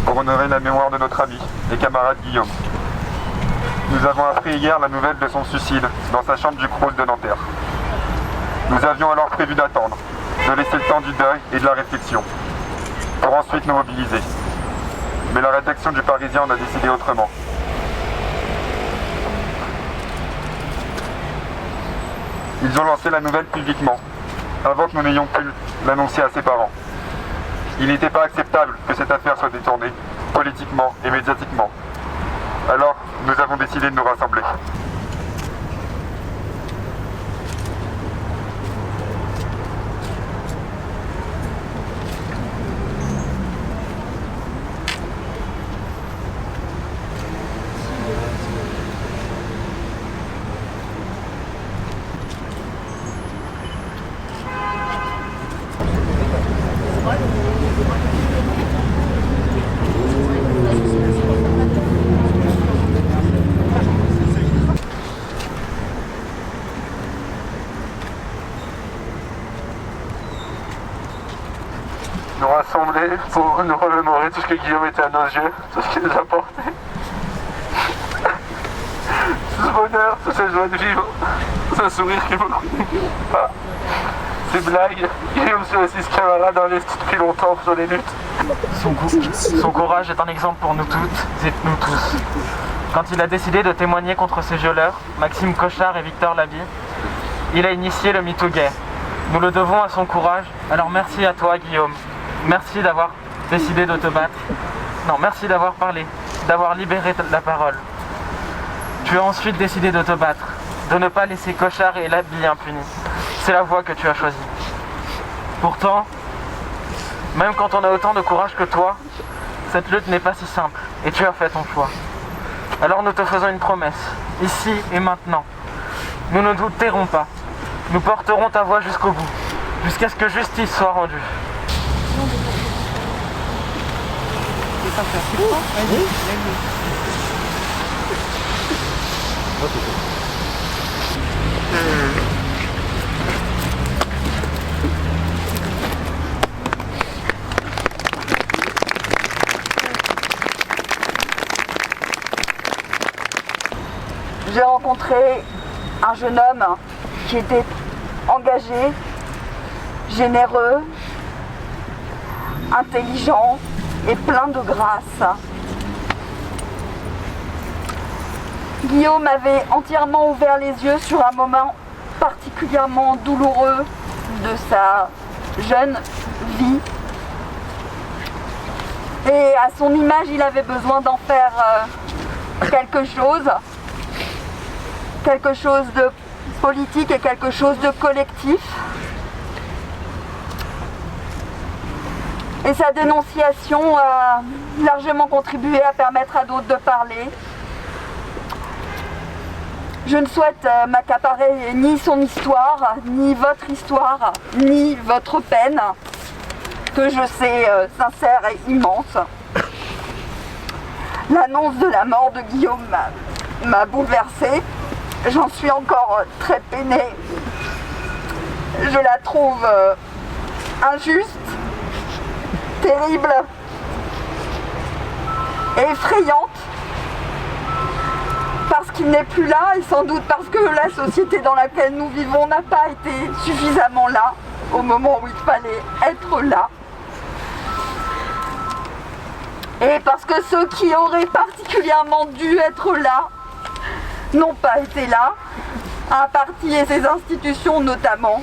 Pour honorer la mémoire de notre ami et camarade Guillaume. Nous avons appris hier la nouvelle de son suicide dans sa chambre du Crous de Nanterre. Nous avions alors prévu d'attendre, de laisser le temps du deuil et de la réflexion, pour ensuite nous mobiliser. Mais la rédaction du Parisien en a décidé autrement. Ils ont lancé la nouvelle publiquement, avant que nous n'ayons pu l'annoncer à ses parents. Il n'était pas acceptable que cette affaire soit détournée, politiquement et médiatiquement. Alors, nous avons décidé de nous rassembler. Nous rassembler pour nous remémorer tout ce que Guillaume était à nos yeux, tout ce qu'il nous a apporté. Tout ce bonheur, toute cette joie de vivre, ce sourire qui me pas. Ces blagues, Guillaume c'est aussi ce camarade investi depuis longtemps sur les luttes. Son courage est un exemple pour nous toutes et nous tous. Quand il a décidé de témoigner contre ces violeurs, Maxime Cochard et Victor Laby, il a initié le MeToo Gay. Nous le devons à son courage, alors merci à toi Guillaume. Merci d'avoir décidé de te battre. Non, merci d'avoir parlé, d'avoir libéré la parole. Tu as ensuite décidé de te battre, de ne pas laisser Cochard et Laby impunis. C'est la voie que tu as choisie. Pourtant, même quand on a autant de courage que toi, cette lutte n'est pas si simple et tu as fait ton choix. Alors nous te faisons une promesse, ici et maintenant. Nous ne nous tairons pas. Nous porterons ta voix jusqu'au bout, jusqu'à ce que justice soit rendue. J'ai rencontré un jeune homme qui était engagé, généreux, intelligent et plein de grâce. Guillaume avait entièrement ouvert les yeux sur un moment particulièrement douloureux de sa jeune vie. Et à son image, il avait besoin d'en faire quelque chose de politique et quelque chose de collectif. Et sa dénonciation a largement contribué à permettre à d'autres de parler. Je ne souhaite m'accaparer ni son histoire, ni votre histoire, ni votre peine, que je sais sincère et immense. L'annonce de la mort de Guillaume m'a bouleversée. J'en suis encore très peinée. Je la trouve injuste, terrible, et effrayante, parce qu'il n'est plus là, et sans doute parce que la société dans laquelle nous vivons n'a pas été suffisamment là au moment où il fallait être là. Et parce que ceux qui auraient particulièrement dû être là n'ont pas été là, un parti et ses institutions notamment.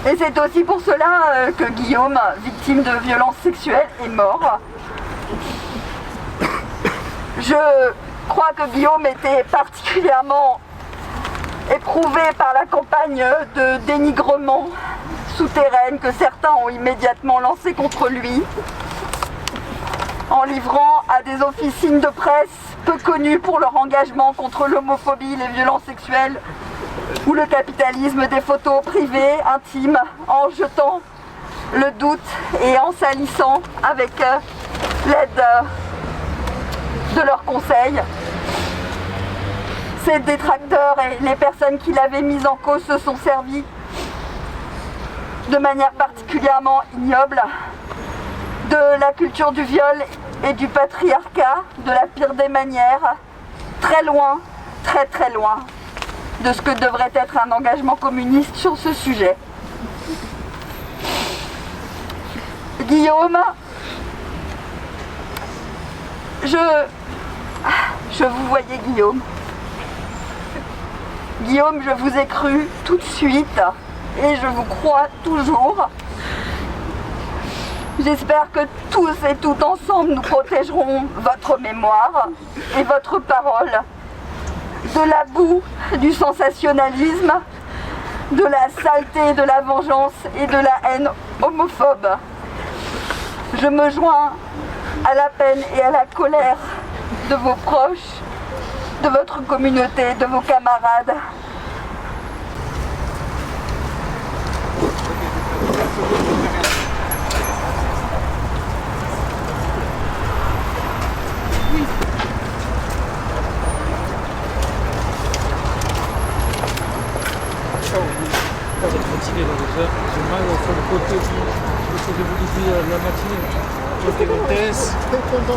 Et c'est aussi pour cela que Guillaume, victime de violences sexuelles, est mort. Je crois que Guillaume était particulièrement éprouvé par la campagne de dénigrement souterraine que certains ont immédiatement lancée contre lui. en livrant à des officines de presse peu connues pour leur engagement contre l'homophobie, les violences sexuelles ou le capitalisme des photos privées, intimes, en jetant le doute et en salissant avec l'aide de leurs conseils. Ces détracteurs et les personnes qui l'avaient mise en cause se sont servis de manière particulièrement ignoble de la culture du viol et du patriarcat, de la pire des manières, très loin, très très loin de ce que devrait être un engagement communiste sur ce sujet. Guillaume, je vous voyais Guillaume. Guillaume, je vous ai cru tout de suite et je vous crois toujours. J'espère que tous et toutes ensemble nous protégerons votre mémoire et votre parole de la boue du sensationnalisme, de la saleté, de la vengeance et de la haine homophobe. Je me joins à la peine et à la colère de vos proches, de votre communauté, de vos camarades. Vous êtes fatigué dans les heures, j'ai mal au fond de côté, je vous dis la matinée, côté hôtesse.